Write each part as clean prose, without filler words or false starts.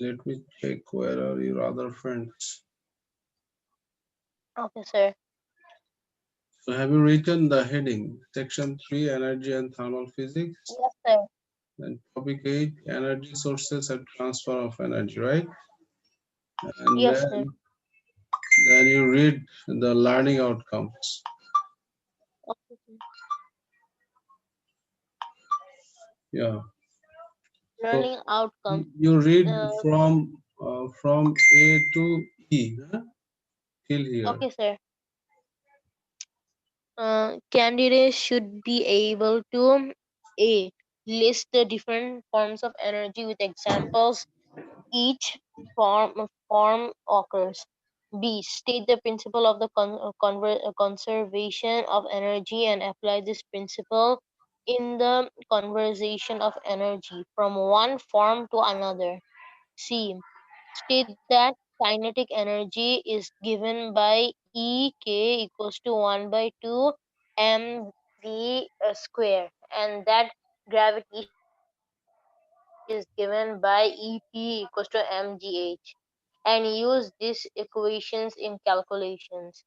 Let me check where are your other friends. Okay, sir. So have you written the heading? Section 3, Energy and Thermal Physics. Yes, sir. Then topic 8, Energy Sources and Transfer of Energy, right? And Yes, sir. then you read the learning outcomes. Okay, sir. Yeah. So Learning outcomes. you read Uh, from A to E, huh? Till here. okay, sir. Candidates should be able to A. List the different forms of energy with examples each form occurs. B. State the principle of the conservation of energy and apply this principle in the conservation of energy from one form to another. C. State that kinetic energy is given by ek equals to 1 by 2 mv square, and that gravitational energy is given by ep equals to mgh, and use these equations in calculations.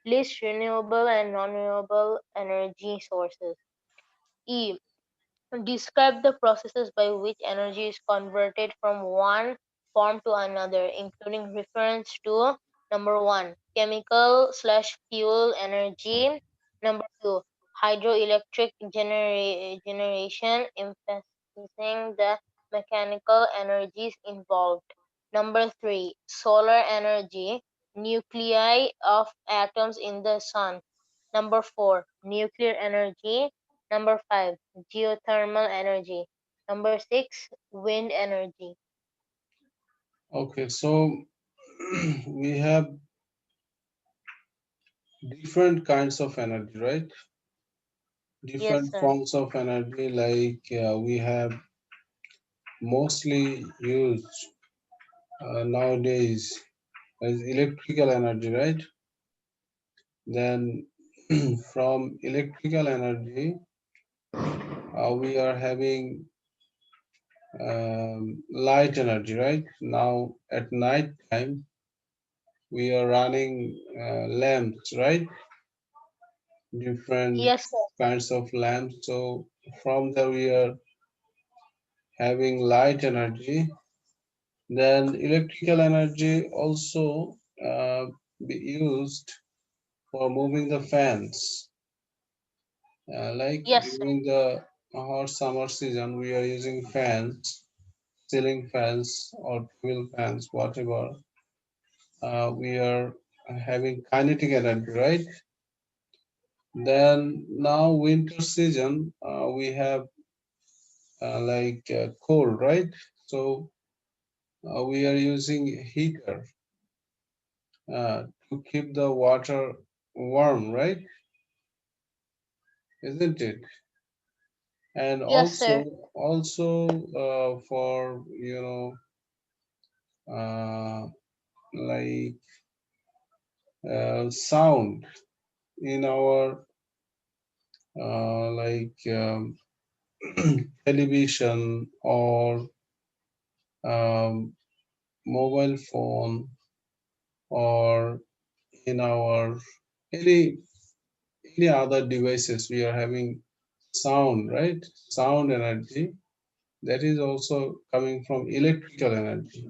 List renewable and non-renewable energy sources. E. Describe the processes by which energy is converted from one form to another, including reference to number one, chemical slash fuel energy, number two, hydroelectric generation, emphasizing the mechanical energies involved. Number three, solar energy, nuclei of atoms in the sun. Number four, nuclear energy. Number five, geothermal energy. Number six, wind energy. Okay, so we have different kinds of energy, right? Yes, Different sir. forms of energy, like we have mostly used nowadays as electrical energy, right? Then from electrical energy, we are having light energy, right? Now at night time, we are running lamps, right? Different Yes, sir. kinds of lamps. So from there we are having light energy. Then electrical energy also be used for moving the fans. Like Yes, sir. during the hot summer season, we are using fans, ceiling fans or table fans, whatever. We are having kinetic energy, right? Then now winter season, we have like cold, right? So we are using heater to keep the water warm, right? Isn't it? And Yes, sir. also for like sound in our like television or um, mobile phone or in our any any other devices we are having sound, right? Sound energy that is also coming from electrical energy,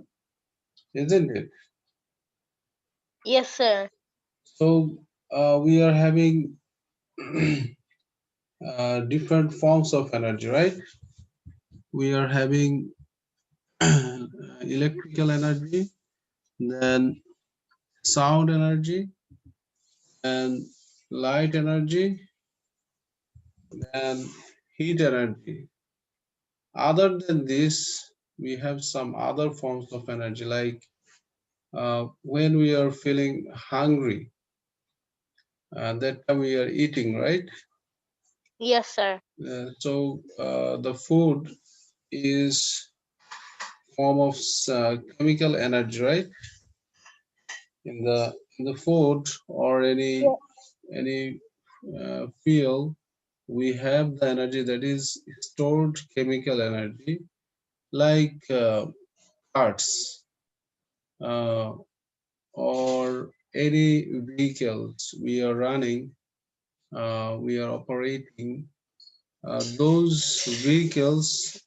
isn't it? Yes, sir. So we are having different forms of energy, right? We are having electrical energy, then sound energy, and light energy, and heat energy. Other than this, we have some other forms of energy, like when we are feeling hungry, that time we are eating, right? Yes, sir. So the food is form of chemical energy, right? In the food or Ye- any fuel, we have the energy that is stored chemical energy, like cars uh, or any vehicles we are running, we are operating, those vehicles,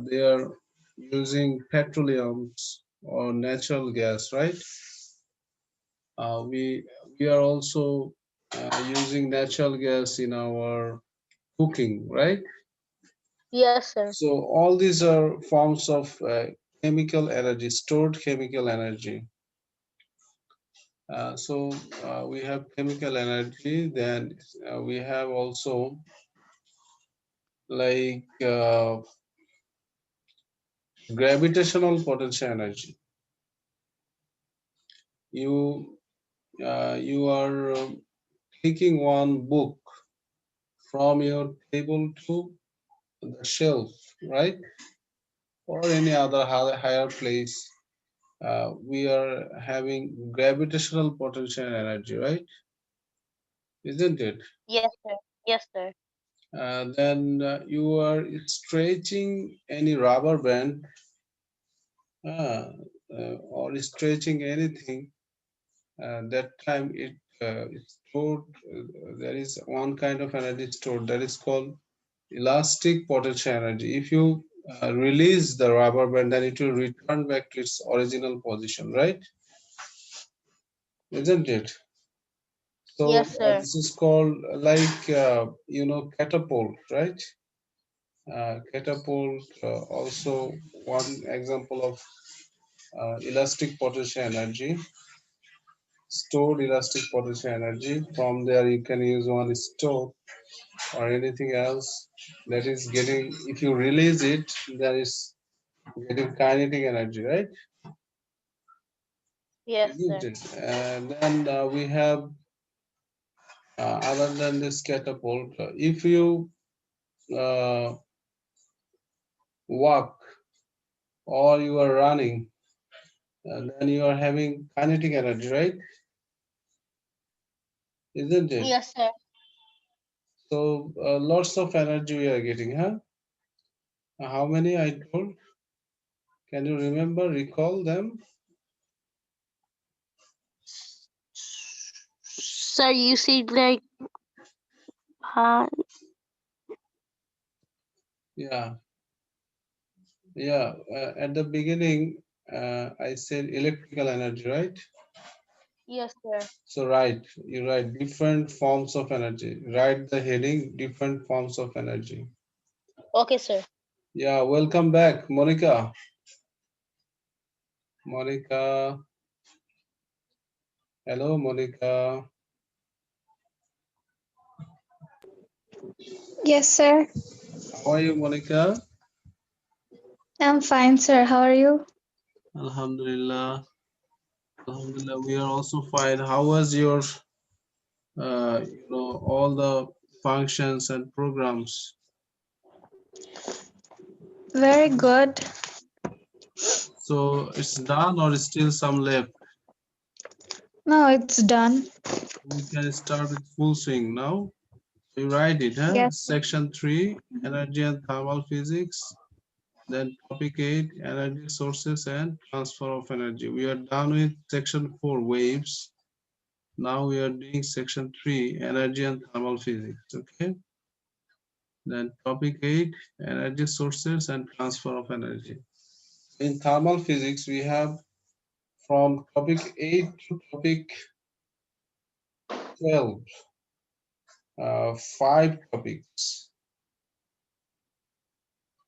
they are using petroleums or natural gas, right? We are also using natural gas in our cooking, right? Yes, sir. So all these are forms of chemical energy, stored chemical energy. So we have chemical energy, then we have also like gravitational potential energy. You are taking one book from your table to the shelf, right, or any other higher place. We are having gravitational potential energy, right? Isn't it? Yes, sir. Yes, sir. Then you are stretching any rubber band, uh, or stretching anything. That time it's stored. There is one kind of energy stored that is called elastic potential energy. If you release the rubber band, then it will return back to its original position, right? Isn't it? So Yes, sir. this is called like catapult, right? Catapult, also one example of elastic potential energy, stored elastic potential energy. From there, you can use one stove or anything else that is getting. If you release it, there is getting kinetic energy, right? Yes, Isn't sir. it? And then we have, other than this catapult, if you uh, walk or you are running, then you are having kinetic energy, right? Isn't it? Yes, sir. So lots of energy we are getting, huh? How many I told? Can you remember, recall them? Sir, you said like uh, Yeah, yeah. At the beginning, I said electrical energy, right? yes, sir. So right, you write different forms of energy. Write the heading, different forms of energy. Okay, sir. Yeah, welcome back, Monica. Monica, hello, Monica. Yes, sir. How are you, Monica? I'm fine, sir. How are you? Alhamdulillah. Alhamdulillah, we are also fine. How was your, all the functions and programs? Very good. So it's done or still some left? No, it's done. We can start with full swing now. You write it, huh? Yes. Section 3, Energy and Thermal Physics. Then topic 8, Energy Sources and Transfer of Energy. We are done with section 4, Waves. Now we are doing section 3, Energy and Thermal Physics. Okay. Then topic 8, Energy Sources and Transfer of Energy. In thermal physics, we have from topic 8 to topic 12, 5 topics.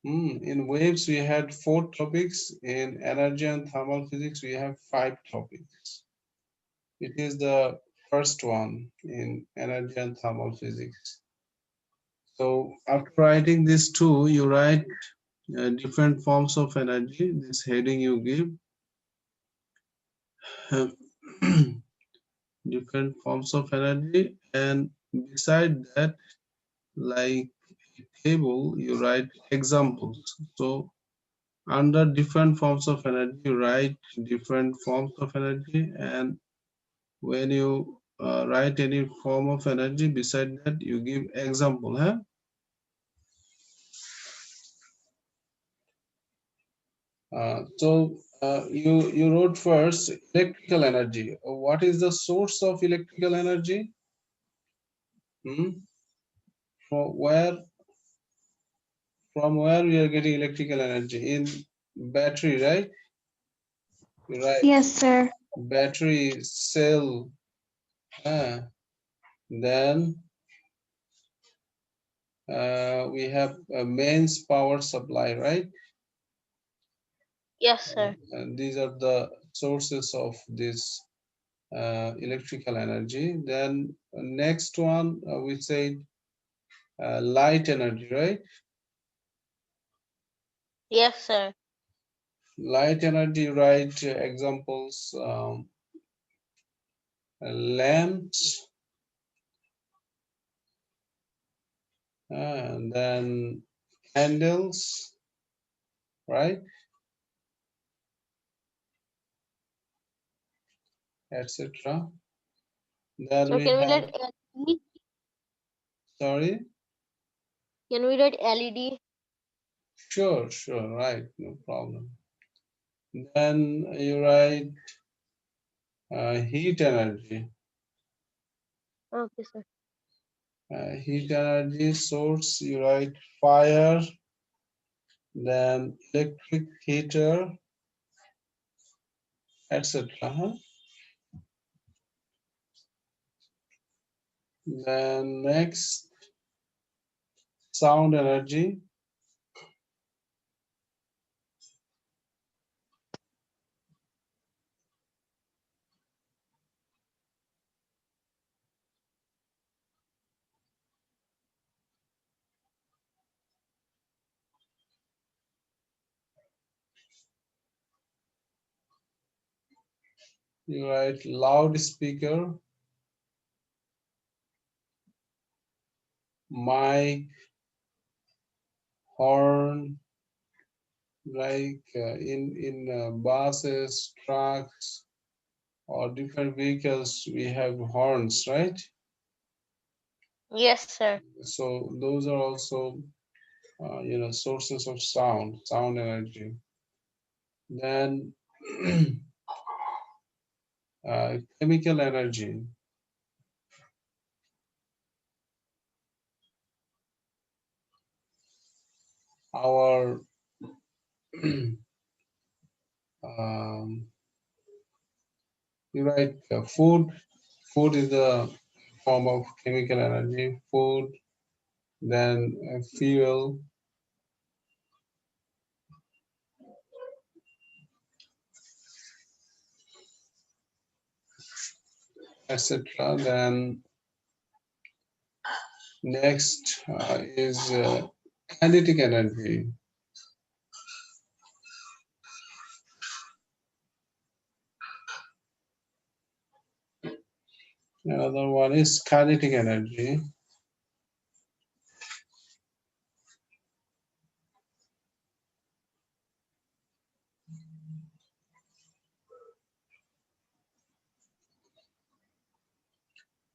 In waves, we had 4 topics. In energy and thermal physics, we have 5 topics. It is the first one in energy and thermal physics. So after writing these two, you write different forms of energy. This heading you give. Different forms of energy, and beside that, like table, you write examples. So under different forms of energy, you write different forms of energy, and when you write any form of energy, beside that you give example, huh? So You wrote first electrical energy. What is the source of electrical energy? Hmm? From where we are getting electrical energy? In battery, right? Right. Yes, sir. Battery cell. Then we have a mains power supply, right? Yes, sir. And these are the sources of this electrical energy. Then next one we say light energy, right? Yes, sir. Light energy, right? Examples: lamps, and then candles, right? Etc. Then So we can we have, let LED? sorry, Can we let LED? sure, right, no problem. Then you write heat energy. Okay, sir. Heat energy source, you write fire, then electric heater, etc. Then next, sound energy. You write loudspeaker, mic, horn, like in buses, trucks, or different vehicles, we have horns, right? Yes, sir. So those are also sources of sound energy. Then chemical energy. Our um, you write food. Food is a form of chemical energy. Food, then fuel, etc. Then next is kinetic energy. Another one is kinetic energy.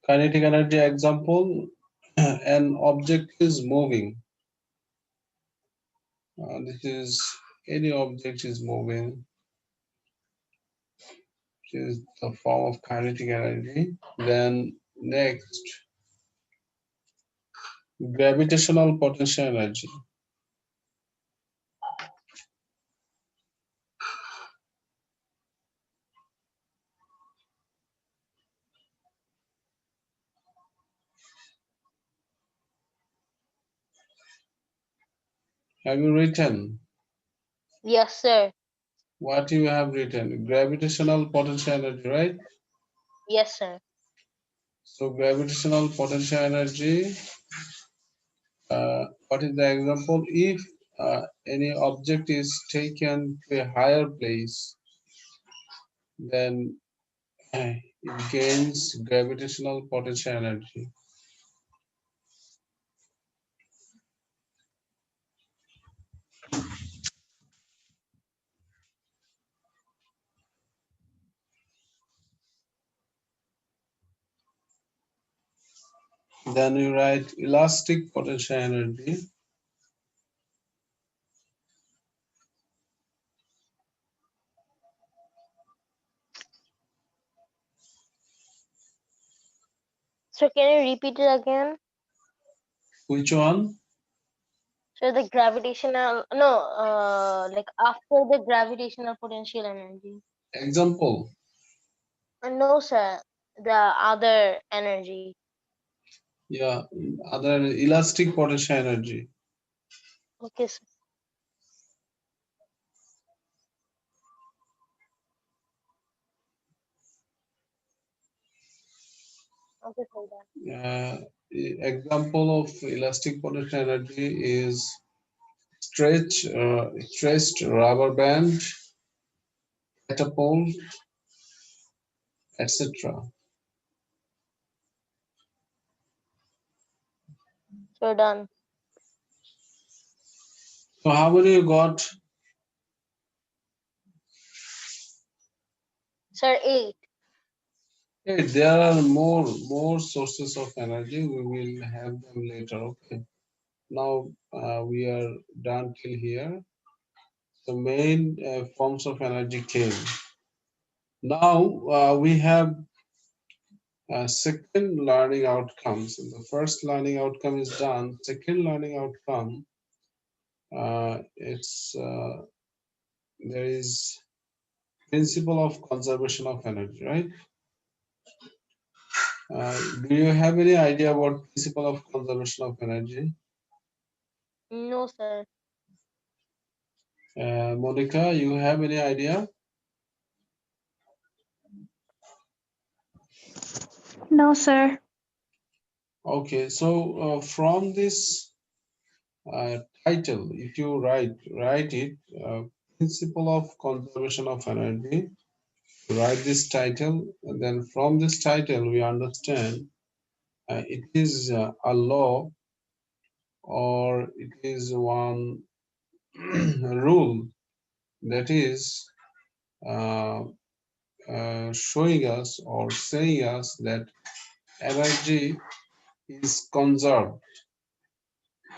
Kinetic energy example: an object is moving. This is any object is moving, which is the form of kinetic energy. Then next, gravitational potential energy. Have you written? Yes, sir. What you have written? Gravitational potential energy, right? Yes, sir. So gravitational potential energy, what is the example? If any object is taken to a higher place, then it gains gravitational potential energy. Then you write elastic potential energy. So can you repeat it again? Which one? So the gravitational, no, like after the gravitational potential energy. Example. No, sir. The other energy. Yeah, other elastic potential energy. Okay, sir. Okay, sir. Done. Uh, Example of elastic potential energy is stretched rubber band, catapult, etc. So done. So how many you got? Sir, eight. Okay, there are more sources of energy. We will have them later. Okay. Now we are done till here. The main forms of energy came. Now we have second learning outcomes. The first learning outcome is done. Second learning outcome, it's there is principle of conservation of energy, right? Do you have any idea about principle of conservation of energy? No, sir. Monica, you have any idea? No, sir. Okay, so from this title, if you write it, principle of conservation of energy. Write this title, and then from this title we understand it is a law, or it is one rule that is uh, showing us or saying us that energy is conserved.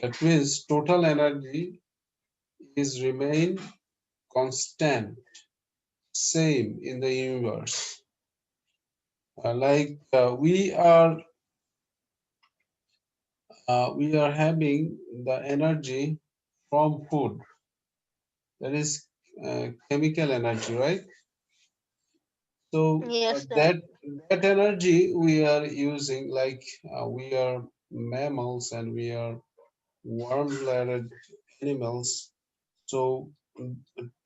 That means total energy is remain constant, same in the universe. We are having the energy from food, that is chemical energy, right? So Yes, sir. that energy we are using, like we are mammals and we are warm-blooded animals. So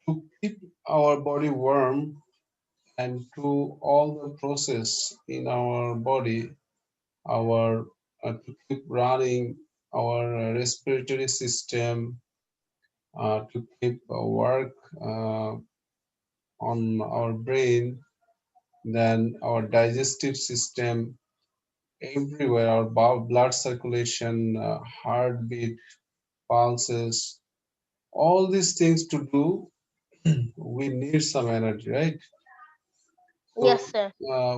to keep our body warm and to all the process in our body, our to keep running our respiratory system, to keep work uh, on our brain, then our digestive system, everywhere, our blood circulation, heartbeat, pulses, all these things to do, we need some energy, right? So Yes, sir.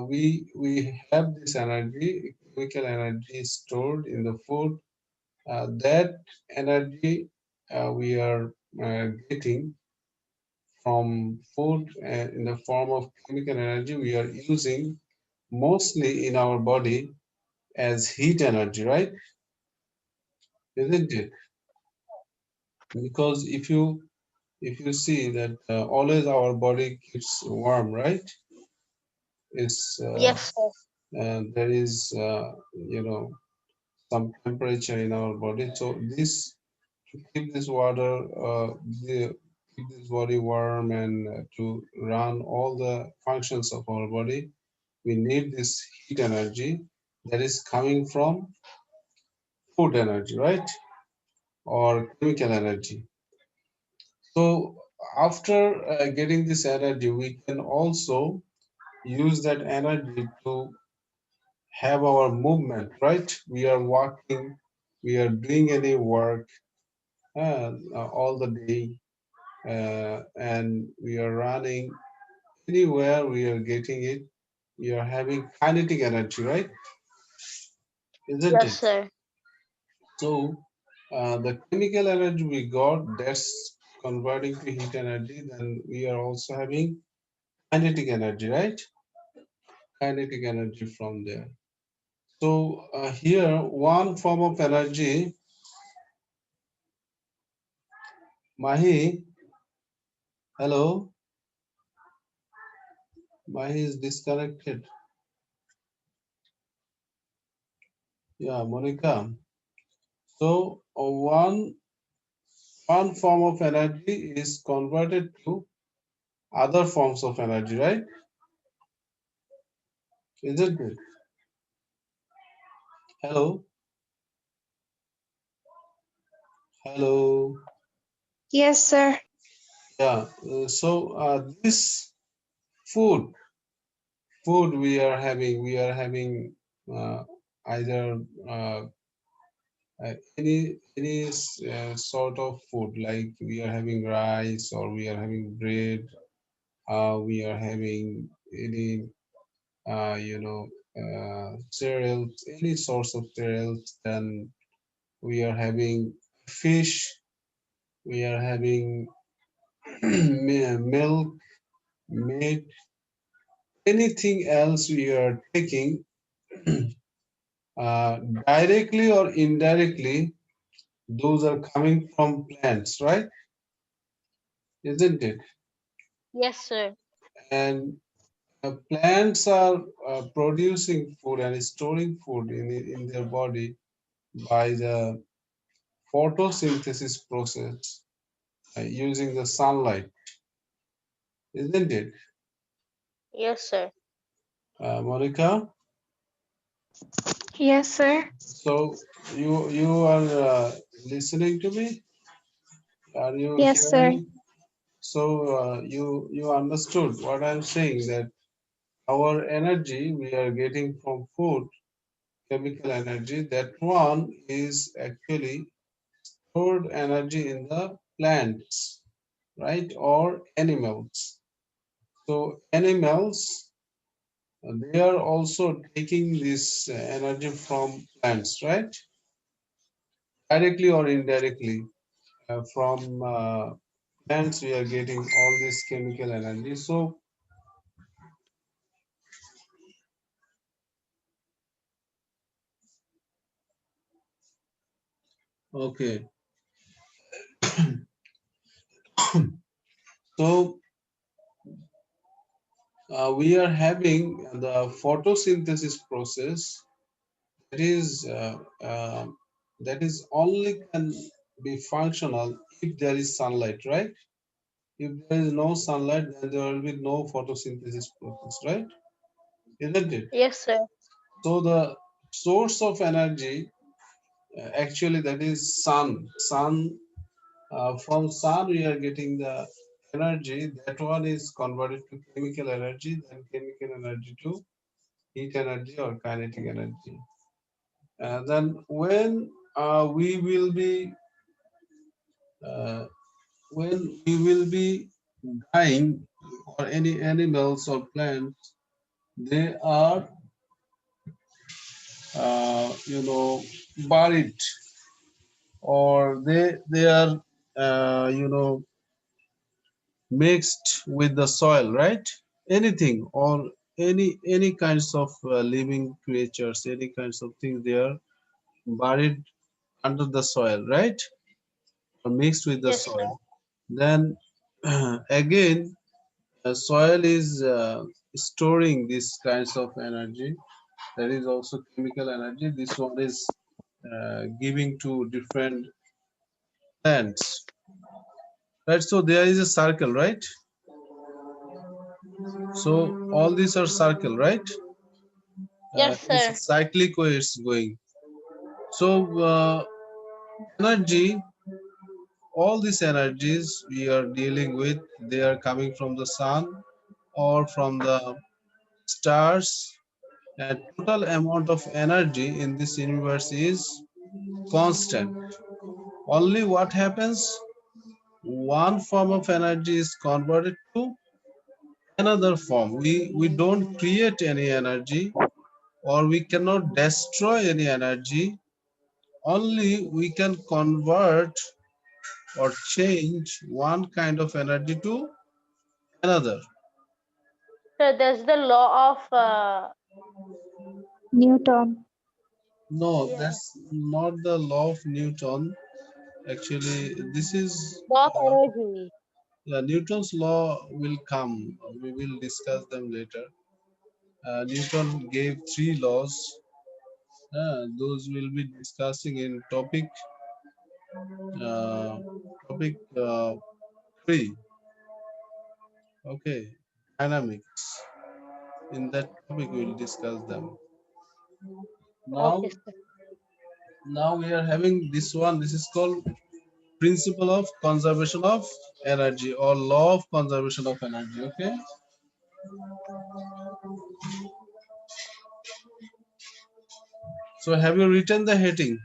we have this energy, chemical energy stored in the food. That energy we are getting from food in the form of chemical energy we are using mostly in our body as heat energy, right? Isn't it? Because if you see that always our body keeps warm, right? It's Yes, sir. there is some temperature in our body. So this to keep this water, keep this body warm and to run all the functions of our body, we need this heat energy that is coming from food energy, right? Or chemical energy. So after getting this energy, we can also use that energy to have our movement, right? We are walking, we are doing any work all the day, and we are running anywhere we are getting it. We are having kinetic energy, right? Isn't Yes, it? sir. So the chemical energy we got, that's converting to heat energy. Then we are also having kinetic energy, right? Kinetic energy from there. So here, one form of energy, Mahi, hello, Mahi is disconnected. Yeah, Monica. So one form of energy is converted to other forms of energy, right? Isn't it? Hello, hello. Yes, sir. Yeah. So this food, we are having uh, either any sort of food, like we are having rice or we are having bread, we are having any cereals, any source of cereals. Then we are having fish, we are having milk, meat, anything else we are taking, uh, directly or indirectly, those are coming from plants, right? Isn't it? Yes, sir. And plants are producing food and storing food in their body by the photosynthesis process, using the sunlight, isn't it, Yes, sir. Monica? Yes, sir. So you are listening to me? Are you Yes, hearing sir. me? So you understood what I'm saying, that our energy we are getting from food, chemical energy, that one is actually stored energy in the plants, right, or animals. So animals, they are also taking this energy from plants, right, directly or indirectly. From plants we are getting all this chemical energy. So okay, so we are having the photosynthesis process, that is that is only can be functional if there is sunlight, right? If there is no sunlight, then there will be no photosynthesis process, right? Isn't it? Yes, sir. So the source of energy, actually, that is sun. Sun, from sun we are getting the energy. That one is converted to chemical energy, then chemical energy to heat energy or kinetic energy. Then we will be uh, when we will be dying, or any animals or plants, they are buried, or they are mixed with the soil, right? Anything, or any kinds of living creatures, any kinds of things, they are buried under the soil, right, or mixed with the Yes, sir. soil. Then again, soil is storing these kinds of energy. There is also chemical energy. This one is giving to different plants, right? So there is a circle, right? So all these are circle, right? Yes, It's sir. cyclic way it's going. So energy, all these energies we are dealing with, they are coming from the sun or from the stars. And total amount of energy in this universe is constant. Only what happens, one form of energy is converted to another form. We don't create any energy, or we cannot destroy any energy. Only we can convert or change one kind of energy to another. So there's the law of Newton. No, Yeah. that's not the law of Newton. Actually, this is Law of uh, energy. yeah, Newton's law will come. We will discuss them later. Newton gave three laws. Those we'll be discussing in uh, topic 3. Okay, dynamics. In that topic, we'll discuss them. Now, Okay, sir. now we are having this one. This is called principle of conservation of energy or law of conservation of energy. Okay. So have you written the heading?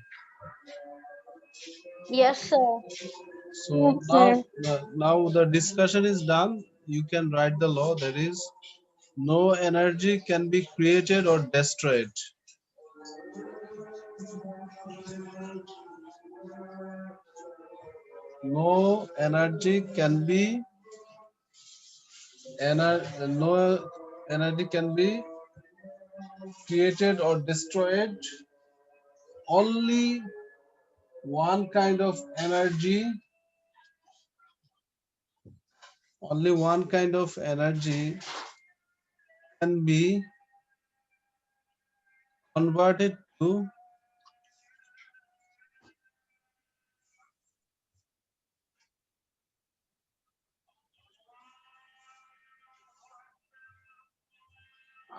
Yes, sir. So Yes, sir. now the discussion is done. You can write the law. That is, no energy can be created or destroyed. No energy can be no energy can be created or destroyed. Only one kind of energy, only one kind of energy can be converted to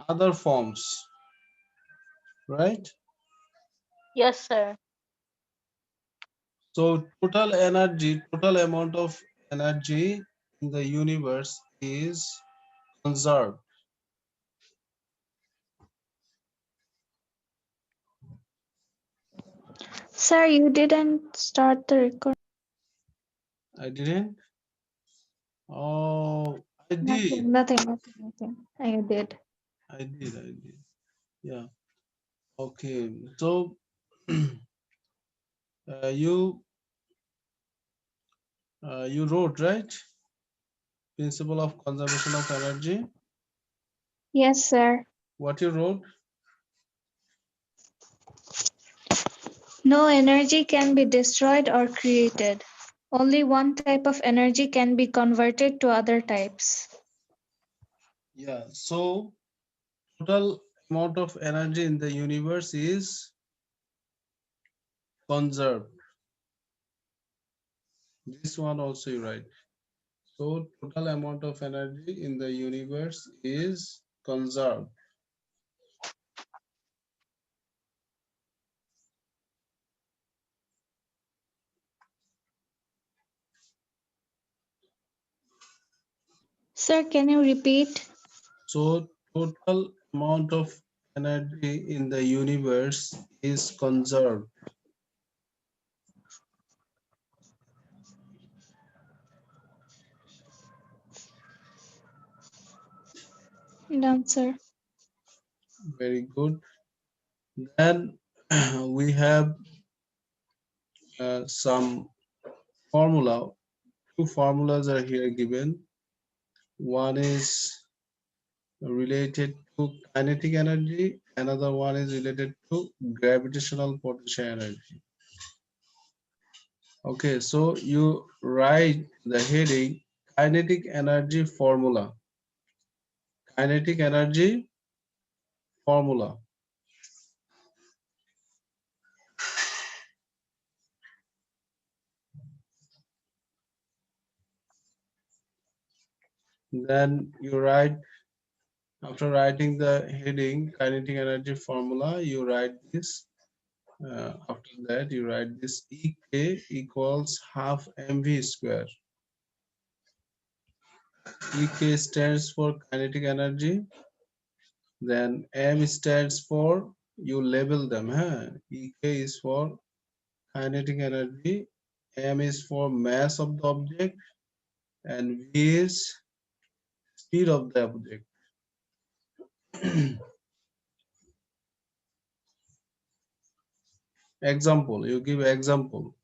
other forms, right? Yes, sir. So total energy, total amount of energy in the universe is conserved. Sir, you didn't start the record. I didn't. Oh, I did. Nothing. I did. I did. I did. Yeah. Okay. So you you wrote, right? Principle of conservation of energy. Yes, sir. What you wrote? No energy can be destroyed or created. Only one type of energy can be converted to other types. Yeah. So total amount of energy in the universe is conserved. This one also you write. So total amount of energy in the universe is conserved. Sir, can you repeat? So total amount of energy in the universe is conserved. Done, sir. Very good. Then we have some formula. Two formulas are here given. One is related to kinetic energy, another one is related to gravitational potential energy. Okay, so you write the heading kinetic energy formula. Kinetic energy formula. Then you write, after writing the heading kinetic energy formula, you write this. After that, you write this EK equals half mv square. EK stands for kinetic energy. Then M stands for, you label them. Huh? EK is for kinetic energy. M is for mass of the object, and V is speed of the object. Example, you give example.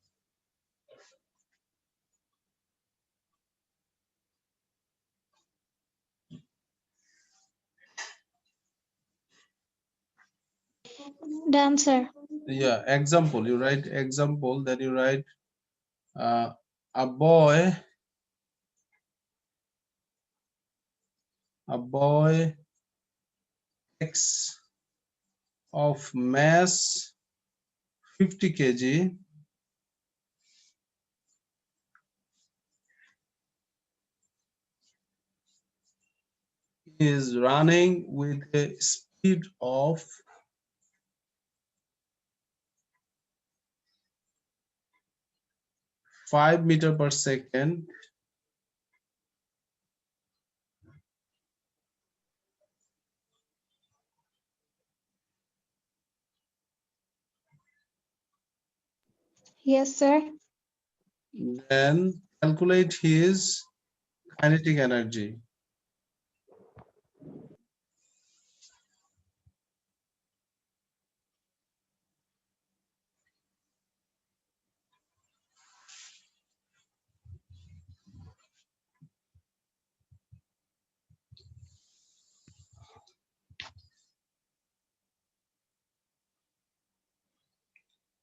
Done, sir. Yeah, example. You write example, then you write uh, a boy, a boy X of mass 50 kg is running with a speed of 5 meter per second Yes, sir. then calculate his kinetic energy.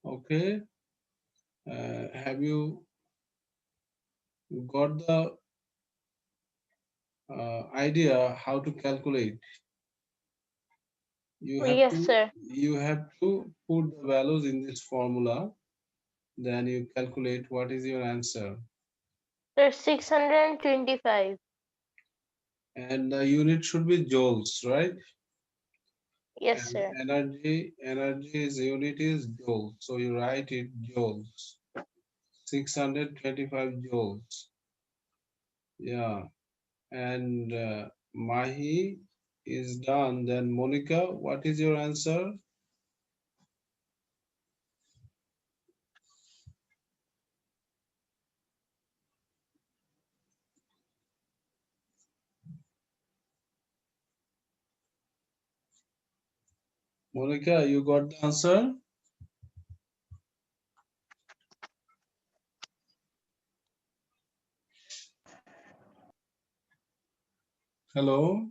Okay, have you got the idea how to calculate? You have Yes, to sir. you have to put the values in this formula, then you calculate what is your answer. There's 625. And the unit should be joules, right? Yes, And sir. energy's unit is joule. So you write it joules. 625 joules. Yeah. And Mahi is done. Then Monica, what is your answer? Monica, you got the answer? Hello,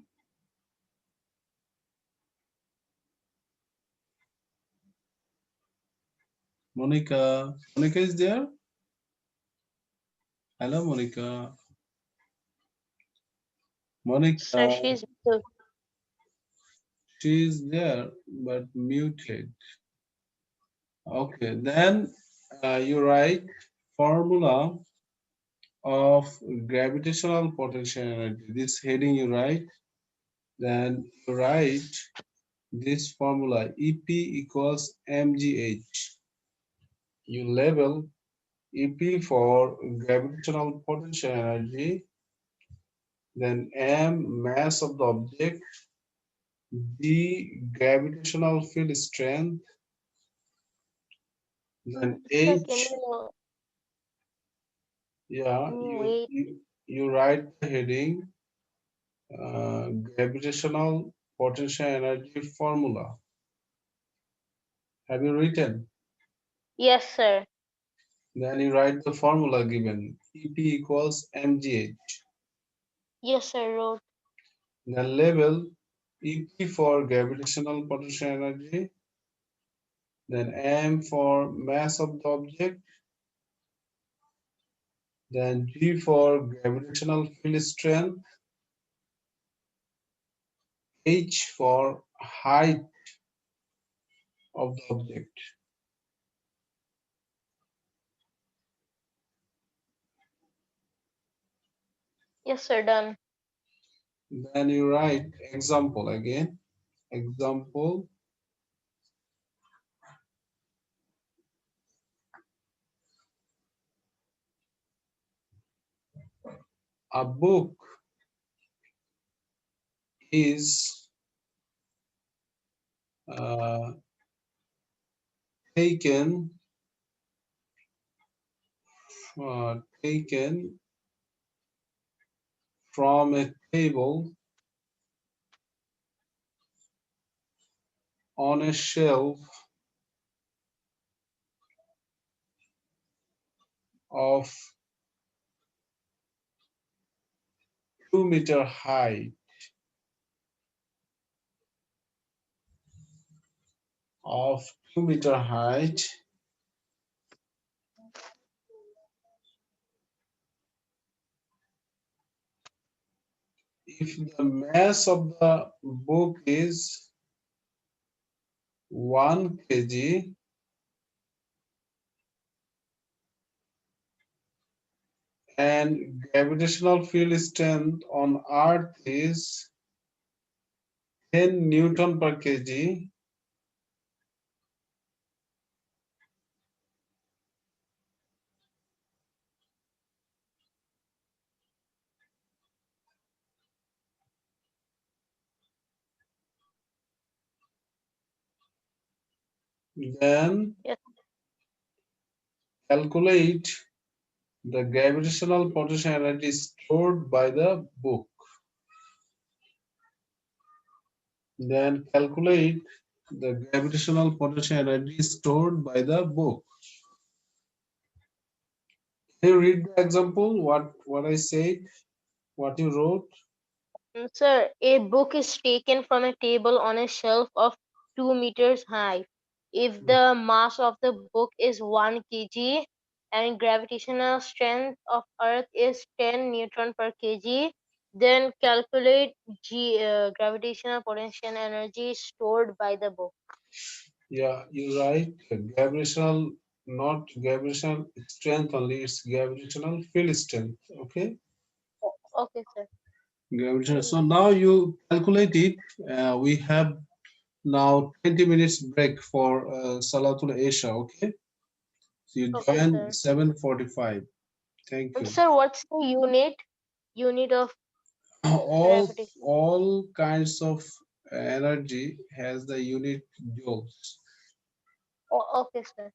Monica. Monica is there? Hello, Monica. Sir, Monica, she's good. she is there but muted. Okay, then you write formula of gravitational potential energy. This heading you write, then you write this formula EP equals mgh. You label EP for gravitational potential energy, then M mass of the object, G gravitational field strength, then Sir, can H. you Yeah, can you you wait? you, you write the heading gravitational potential energy formula. Have you written? Yes, sir. Then you write the formula given EP equals mgh. Yes, sir, wrote. Then label EP for gravitational potential energy, then M for mass of the object, then G for gravitational field strength, H for height of the object. Yes, sir, done. Then you write example again. Example, a book is uh, taken taken from a table on a shelf of 2 meter high of 2 meter height, if the mass of the book is 1 kg and gravitational field strength on Earth is 10 Newton per kg, then Yes, calculate the gravitational potential energy stored by the book. Then calculate the gravitational potential energy stored by the book. Can you read the example? What I said, what you wrote? Sir, a book is taken from a table on a shelf of 2 meters high. If the mass of the book is 1 kg and gravitational strength of Earth is 10 Newton per kg, then calculate gravitational potential energy stored by the book. Yeah, you're right. Gravitational, not gravitational strength only, it's gravitational field strength. Okay, Okay, sir. gravitational. So now you calculate it. We have now 20 minutes break for Salatul Isha. Okay, so you Okay, join sir. 7:45. Thank you. Sir, what's the unit of All gravitation? all kinds of energy has the unit joules. Oh, okay, sir.